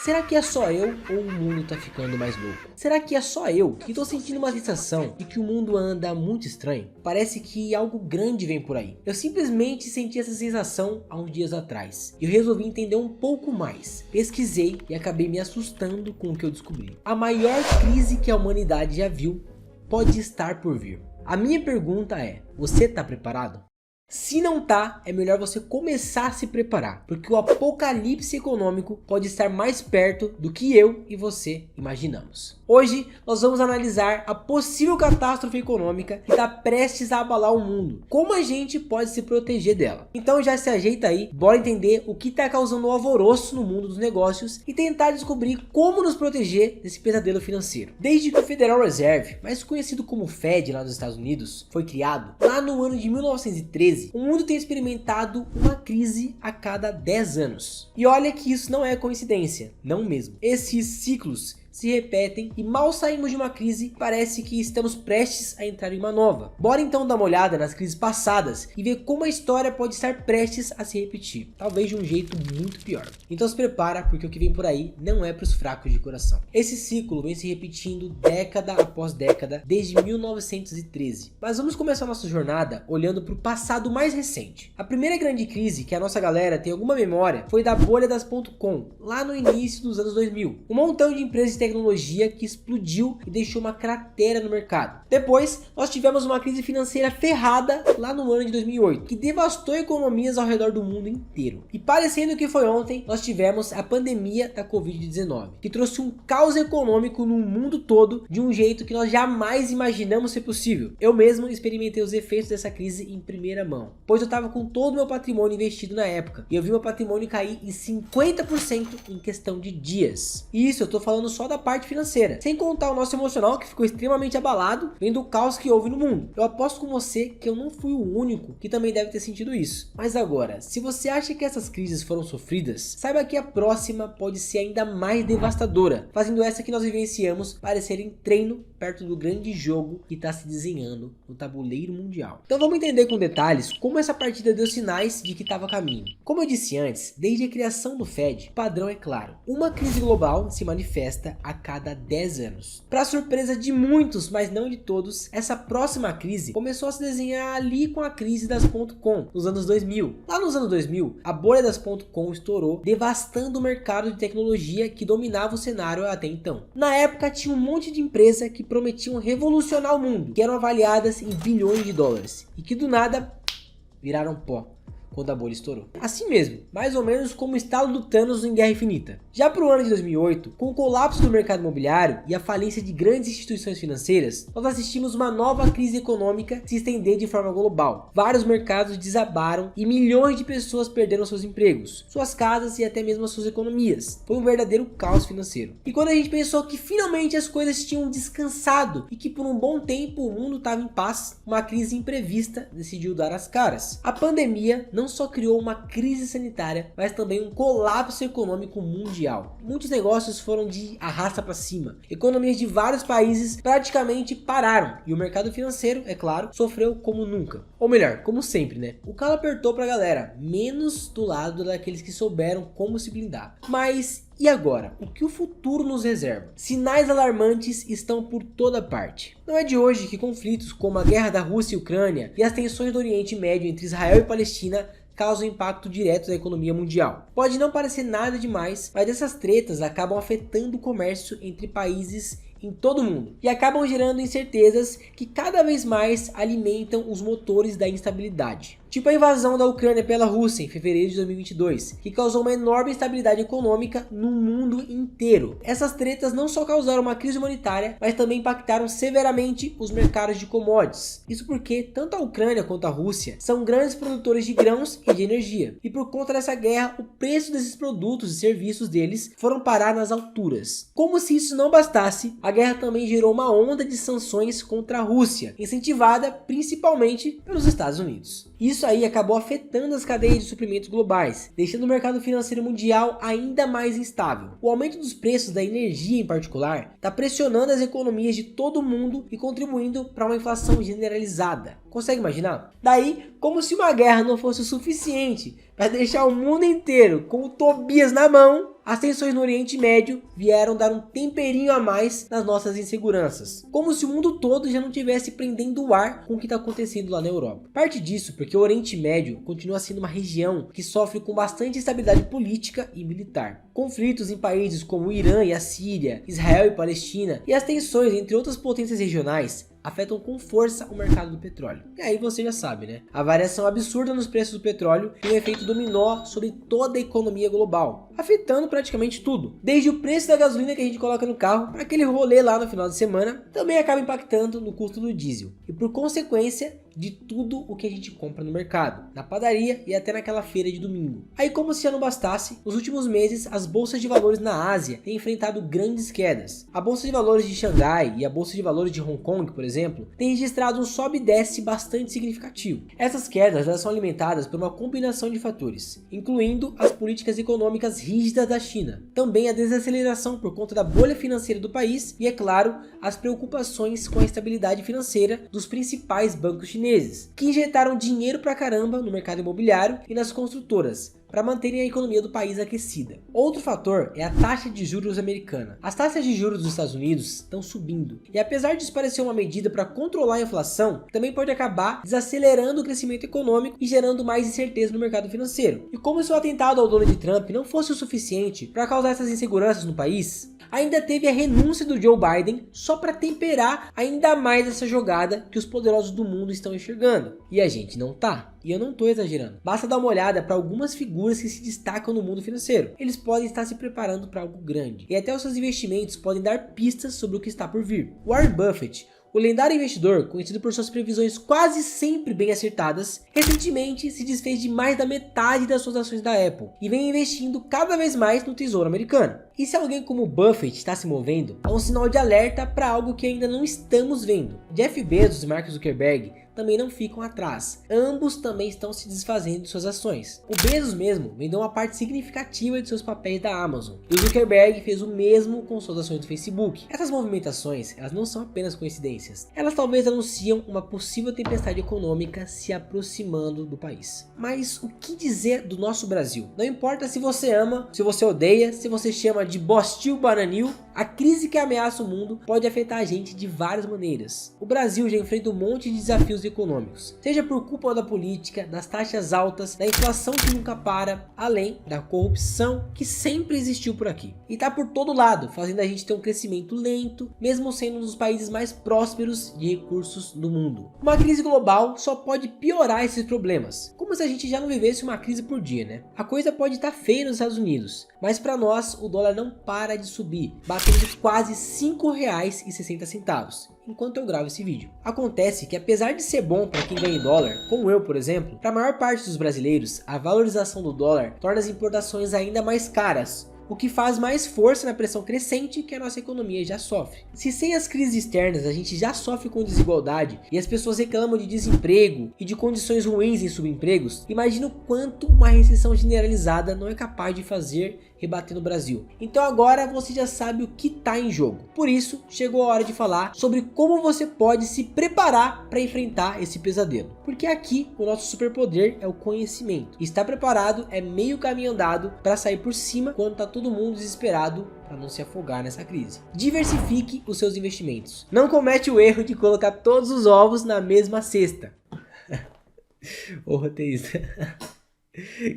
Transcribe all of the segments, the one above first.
Será que é só eu ou o mundo tá ficando mais louco? Será que é só eu que tô sentindo uma sensação de que o mundo anda muito estranho? Parece que algo grande vem por aí. Eu simplesmente senti essa sensação há uns dias atrás. E eu resolvi entender um pouco mais. Pesquisei e acabei me assustando com o que eu descobri. A maior crise que a humanidade já viu pode estar por vir. A minha pergunta é, você tá preparado? Se não tá, é melhor você começar a se preparar, porque o apocalipse econômico pode estar mais perto do que eu e você imaginamos. Hoje nós vamos analisar a possível catástrofe econômica que está prestes a abalar o mundo. Como a gente pode se proteger dela? Então já se ajeita aí, bora entender o que está causando um alvoroço no mundo dos negócios e tentar descobrir como nos proteger desse pesadelo financeiro. Desde que o Federal Reserve, mais conhecido como Fed lá dos Estados Unidos, foi criado, lá no ano de 1913, o mundo tem experimentado uma crise a cada 10 anos. E olha que isso não é coincidência, não mesmo. Esses ciclos se repetem e mal saímos de uma crise, parece que estamos prestes a entrar em uma nova. Bora então dar uma olhada nas crises passadas e ver como a história pode estar prestes a se repetir, talvez de um jeito muito pior. Então se prepara, porque o que vem por aí não é para os fracos de coração. Esse ciclo vem se repetindo década após década desde 1913. Mas vamos começar nossa jornada olhando para o passado mais recente. A primeira grande crise que a nossa galera tem alguma memória foi da bolha das .com, lá no início dos anos 2000. Um montão de empresas de tecnologia que explodiu e deixou uma cratera no mercado. Depois, nós tivemos uma crise financeira ferrada lá no ano de 2008, que devastou economias ao redor do mundo inteiro. E parecendo que foi ontem, nós tivemos a pandemia da Covid-19, que trouxe um caos econômico no mundo todo de um jeito que nós jamais imaginamos ser possível. Eu mesmo experimentei os efeitos dessa crise em primeira mão, pois eu estava com todo o meu patrimônio investido na época, e eu vi meu patrimônio cair em 50% em questão de dias. E isso eu tô falando só da parte financeira, sem contar o nosso emocional, que ficou extremamente abalado vendo o caos que houve no mundo. Eu aposto com você que eu não fui o único que também deve ter sentido isso. Mas agora, se você acha que essas crises foram sofridas, saiba que a próxima pode ser ainda mais devastadora, fazendo essa que nós vivenciamos parecer em treino perto do grande jogo que está se desenhando no tabuleiro mundial. Então vamos entender com detalhes como essa partida deu sinais de que estava a caminho. Como eu disse antes, desde a criação do Fed, o padrão é claro: uma crise global se manifesta a cada 10 anos. Para surpresa de muitos, mas não de todos, essa próxima crise começou a se desenhar ali com a crise das .com, nos anos 2000. Lá nos anos 2000, a bolha das .com estourou, devastando o mercado de tecnologia que dominava o cenário até então. Na época tinha um monte de empresa que prometiam revolucionar o mundo, que eram avaliadas em bilhões de dólares, e que do nada viraram pó quando a bolha estourou. Assim mesmo, mais ou menos como o estalo do Thanos em Guerra Infinita. Já para o ano de 2008, com o colapso do mercado imobiliário e a falência de grandes instituições financeiras, nós assistimos uma nova crise econômica se estender de forma global. Vários mercados desabaram e milhões de pessoas perderam seus empregos, suas casas e até mesmo as suas economias. Foi um verdadeiro caos financeiro. E quando a gente pensou que finalmente as coisas tinham descansado e que por um bom tempo o mundo estava em paz, uma crise imprevista decidiu dar as caras. A pandemia não só criou uma crise sanitária, mas também um colapso econômico mundial. Muitos negócios foram de arrasta para cima. Economias de vários países praticamente pararam e o mercado financeiro, é claro, sofreu como nunca. Ou melhor, como sempre, né? O calo apertou pra galera, menos do lado daqueles que souberam como se blindar. Mas e agora? O que o futuro nos reserva? Sinais alarmantes estão por toda parte. Não é de hoje que conflitos como a guerra da Rússia e Ucrânia e as tensões do Oriente Médio entre Israel e Palestina causam impacto direto na economia mundial. Pode não parecer nada demais, mas essas tretas acabam afetando o comércio entre países em todo o mundo e acabam gerando incertezas que cada vez mais alimentam os motores da instabilidade. Tipo a invasão da Ucrânia pela Rússia em fevereiro de 2022, que causou uma enorme instabilidade econômica no mundo inteiro. Essas tretas não só causaram uma crise humanitária, mas também impactaram severamente os mercados de commodities. Isso porque tanto a Ucrânia quanto a Rússia são grandes produtores de grãos e de energia. E por conta dessa guerra, o preço desses produtos e serviços deles foram parar nas alturas. Como se isso não bastasse, a guerra também gerou uma onda de sanções contra a Rússia, incentivada principalmente pelos Estados Unidos. Isso aí acabou afetando as cadeias de suprimentos globais, deixando o mercado financeiro mundial ainda mais instável. O aumento dos preços da energia em particular está pressionando as economias de todo o mundo e contribuindo para uma inflação generalizada. Consegue imaginar? Daí, como se uma guerra não fosse o suficiente para deixar o mundo inteiro com o Tobias na mão, as tensões no Oriente Médio vieram dar um temperinho a mais nas nossas inseguranças. Como se o mundo todo já não tivesse prendendo o ar com o que está acontecendo lá na Europa. Parte disso porque o Oriente Médio continua sendo uma região que sofre com bastante instabilidade política e militar. Conflitos em países como o Irã e a Síria, Israel e Palestina, e as tensões entre outras potências regionais afetam com força o mercado do petróleo. E aí você já sabe, né? A variação absurda nos preços do petróleo tem um efeito dominó sobre toda a economia global, afetando praticamente tudo. Desde o preço da gasolina que a gente coloca no carro para aquele rolê lá no final de semana, também acaba impactando no custo do diesel. E por consequência de tudo o que a gente compra no mercado, na padaria e até naquela feira de domingo. Aí, como se já não bastasse, nos últimos meses as bolsas de valores na Ásia têm enfrentado grandes quedas. A bolsa de valores de Xangai e a bolsa de valores de Hong Kong, por exemplo, têm registrado um sobe e desce bastante significativo. Essas quedas elas são alimentadas por uma combinação de fatores, incluindo as políticas econômicas rígidas da China, também a desaceleração por conta da bolha financeira do país e, é claro, as preocupações com a estabilidade financeira dos principais bancos chineses, que injetaram dinheiro pra caramba no mercado imobiliário e nas construtoras, para manterem a economia do país aquecida. Outro fator é a taxa de juros americana. As taxas de juros dos Estados Unidos estão subindo, e apesar disso parecer uma medida para controlar a inflação, também pode acabar desacelerando o crescimento econômico e gerando mais incerteza no mercado financeiro. E como se o atentado ao Donald Trump não fosse o suficiente para causar essas inseguranças no país, ainda teve a renúncia do Joe Biden só para temperar ainda mais essa jogada que os poderosos do mundo estão enxergando. E a gente não tá. E eu não tô exagerando. Basta dar uma olhada para algumas figuras que se destacam no mundo financeiro. Eles podem estar se preparando para algo grande. E até os seus investimentos podem dar pistas sobre o que está por vir. Warren Buffett, o lendário investidor, conhecido por suas previsões quase sempre bem acertadas, recentemente se desfez de mais da metade das suas ações da Apple e vem investindo cada vez mais no tesouro americano. E se alguém como Buffett está se movendo, é um sinal de alerta para algo que ainda não estamos vendo. Jeff Bezos e Mark Zuckerberg também não ficam atrás. Ambos também estão se desfazendo de suas ações. O Bezos mesmo vendeu uma parte significativa de seus papéis da Amazon. E o Zuckerberg fez o mesmo com suas ações do Facebook. Essas movimentações, elas não são apenas coincidências. Elas talvez anunciam uma possível tempestade econômica se aproximando do país. Mas o que dizer do nosso Brasil? Não importa se você ama, se você odeia, se você chama de bostil bananil, a crise que ameaça o mundo pode afetar a gente de várias maneiras. O Brasil já enfrenta um monte de desafios econômicos, seja por culpa da política, das taxas altas, da inflação que nunca para, além da corrupção que sempre existiu por aqui. E tá por todo lado, fazendo a gente ter um crescimento lento, mesmo sendo um dos países mais prósperos de recursos do mundo. Uma crise global só pode piorar esses problemas, como se a gente já não vivesse uma crise por dia, né? A coisa pode estar feia nos Estados Unidos, mas para nós o dólar não para de subir, batendo quase R$ 5,60 enquanto eu gravo esse vídeo. Acontece que apesar de ser bom para quem ganha em dólar, como eu por exemplo, para a maior parte dos brasileiros, a valorização do dólar torna as importações ainda mais caras, o que faz mais força na pressão crescente que a nossa economia já sofre. Se sem as crises externas a gente já sofre com desigualdade e as pessoas reclamam de desemprego e de condições ruins em subempregos, imagina o quanto uma recessão generalizada não é capaz de fazer rebater no Brasil. Então agora você já sabe o que está em jogo. Por isso, chegou a hora de falar sobre como você pode se preparar para enfrentar esse pesadelo. Porque aqui o nosso superpoder é o conhecimento. E estar preparado é meio caminho andado para sair por cima quando está todo mundo desesperado para não se afogar nessa crise. Diversifique os seus investimentos. Não comete o erro de colocar todos os ovos na mesma cesta. Ô roteirista.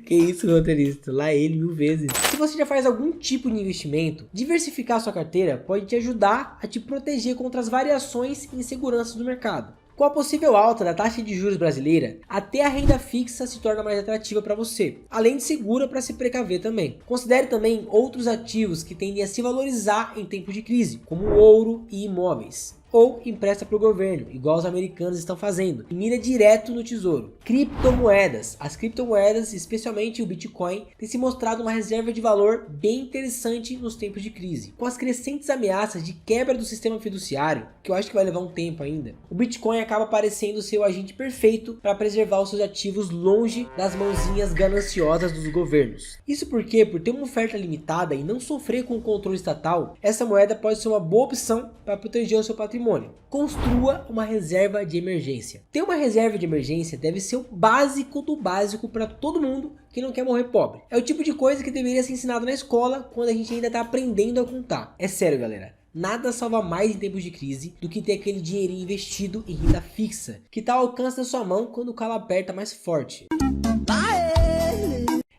Que isso, roteirista? Lá ele 1000 vezes. Se você já faz algum tipo de investimento, diversificar sua carteira pode te ajudar a te proteger contra as variações e inseguranças do mercado. Com a possível alta da taxa de juros brasileira, até a renda fixa se torna mais atrativa para você, além de segura para se precaver também. Considere também outros ativos que tendem a se valorizar em tempos de crise, como ouro e imóveis. Ou empresta para o governo, igual os americanos estão fazendo, e mira direto no tesouro. Criptomoedas. As criptomoedas, especialmente o Bitcoin, tem se mostrado uma reserva de valor bem interessante nos tempos de crise. Com as crescentes ameaças de quebra do sistema fiduciário, que eu acho que vai levar um tempo ainda, o Bitcoin acaba parecendo ser o agente perfeito para preservar os seus ativos longe das mãozinhas gananciosas dos governos. Isso porque, por ter uma oferta limitada e não sofrer com o controle estatal, essa moeda pode ser uma boa opção para proteger o seu patrimônio. patrimônio. Construa uma reserva de emergência. Ter uma reserva de emergência deve ser o básico do básico para todo mundo que não quer morrer pobre. É o tipo de coisa que deveria ser ensinado na escola quando a gente ainda está aprendendo a contar. É sério, galera. Nada salva mais em tempos de crise do que ter aquele dinheirinho investido em renda fixa, que está ao alcance da sua mão quando o calo aperta mais forte.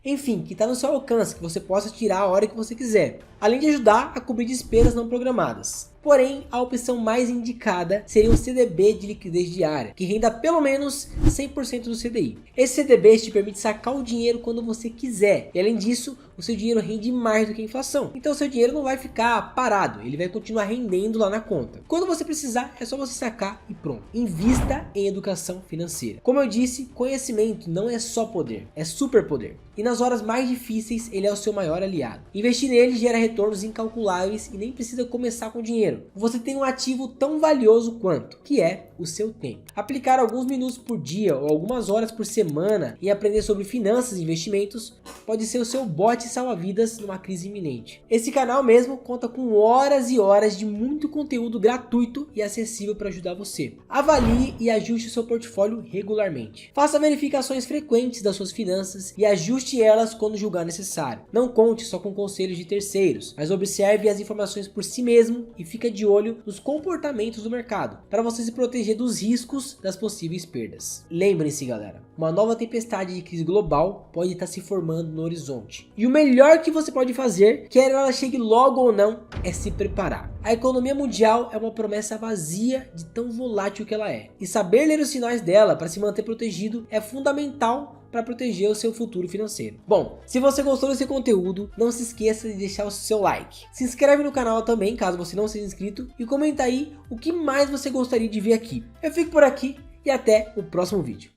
Enfim, que está no seu alcance, que você possa tirar a hora que você quiser, além de ajudar a cobrir despesas não programadas. Porém, a opção mais indicada seria um CDB de liquidez diária, que renda pelo menos 100% do CDI. Esse CDB te permite sacar o dinheiro quando você quiser, e além disso, o seu dinheiro rende mais do que a inflação. Então o seu dinheiro não vai ficar parado, ele vai continuar rendendo lá na conta. Quando você precisar, é só você sacar e pronto. Invista em educação financeira. Como eu disse, conhecimento não é só poder, é superpoder. E nas horas mais difíceis, ele é o seu maior aliado. Investir nele gera retornos incalculáveis e nem precisa começar com dinheiro. Você tem um ativo tão valioso quanto, que é o seu tempo. Aplicar alguns minutos por dia ou algumas horas por semana e aprender sobre finanças e investimentos pode ser o seu bote salva-vidas numa crise iminente. Esse canal mesmo conta com horas e horas de muito conteúdo gratuito e acessível para ajudar você. Avalie e ajuste o seu portfólio regularmente. Faça verificações frequentes das suas finanças e ajuste elas quando julgar necessário. Não conte só com conselhos de terceiros, mas observe as informações por si mesmo e fica de olho nos comportamentos do mercado, para você se proteger dos riscos das possíveis perdas. Lembrem-se, galera, uma nova tempestade de crise global pode estar se formando no horizonte. E o melhor que você pode fazer, quer ela chegue logo ou não, é se preparar. A economia mundial é uma promessa vazia de tão volátil que ela é. E saber ler os sinais dela para se manter protegido é fundamental para proteger o seu futuro financeiro. Bom, se você gostou desse conteúdo, não se esqueça de deixar o seu like. Se inscreve no canal também, caso você não seja inscrito, e comenta aí o que mais você gostaria de ver aqui. Eu fico por aqui e até o próximo vídeo.